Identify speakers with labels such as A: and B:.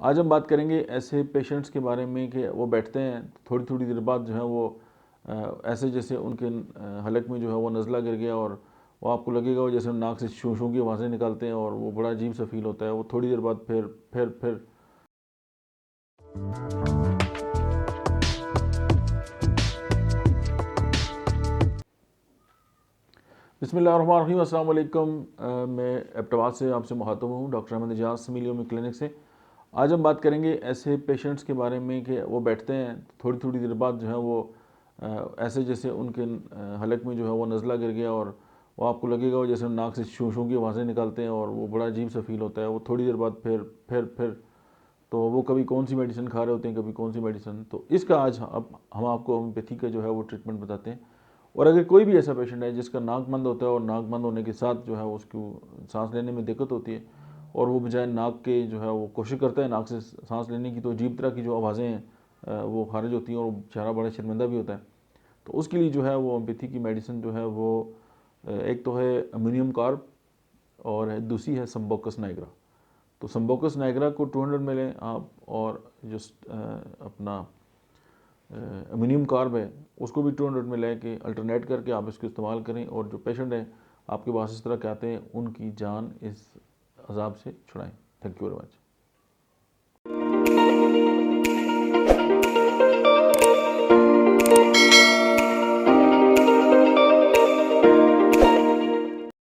A: आज हम बात करेंगे ऐसे पेशेंट्स के बारे में कि वो बैठते हैं थोड़ी थोड़ी देर बाद जो है वो ऐसे जैसे उनके हलक में जो है वो नज़ला गिर गया और वो आपको लगेगा वो जैसे नाक से शू शू की आवाज़ें निकालते हैं और वो बड़ा अजीब सा फील होता है। वो थोड़ी देर बाद फिर बिस्मिल्लाहिर्रहमानिर्रहीम, अस्सलाम वालेकुम। मैं एबटवाद से आपसे मुखातब हूँ, डॉक्टर अहमद एजाज समीलियोमी क्लिनिक से। आज हम बात करेंगे ऐसे पेशेंट्स के बारे में कि वो बैठते हैं थोड़ी थोड़ी देर बाद जो है वो ऐसे जैसे उनके हलक में जो है वो नज़ला गिर गया और वो आपको लगेगा वो जैसे नाक से शू शू की आवाज़ें निकालते हैं और वो बड़ा अजीब सा फील होता है। वो थोड़ी देर बाद फिर तो वो कभी कौन सी मेडिसिन खा रहे होते हैं, कभी कौन सी मेडिसिन। तो इसका आज अब हम आपको होम्योपैथी का जो है वो ट्रीटमेंट बताते हैं। और अगर कोई भी ऐसा पेशेंट है जिसका नाक बंद होता है और नाक बंद होने के साथ जो है उसको सांस लेने में दिक्कत होती है और वो बजाय नाक के जो है वो कोशिश करता है नाक से सांस लेने की, तो अजीब तरह की जो आवाज़ें हैं वो खारिज होती हैं और बेचारा बड़ा शर्मिंदा भी होता है। तो उसके लिए जो है वो होम्योपैथी की मेडिसिन जो है वो एक तो है अमोनियम कार्ब और दूसरी है संबोकस नाइग्रा। तो संबोकस नाइग्रा को 200 में लें आप, और जो अपना अमोनियम कार्ब है उसको भी 200 में लेके अल्टरनेट करके आप इसको इस्तेमाल करें। और जो पेशेंट हैं आपके पास इस तरह के आते हैं उनकी जान इस अजाब से छुड़ाएं। Thank you very much.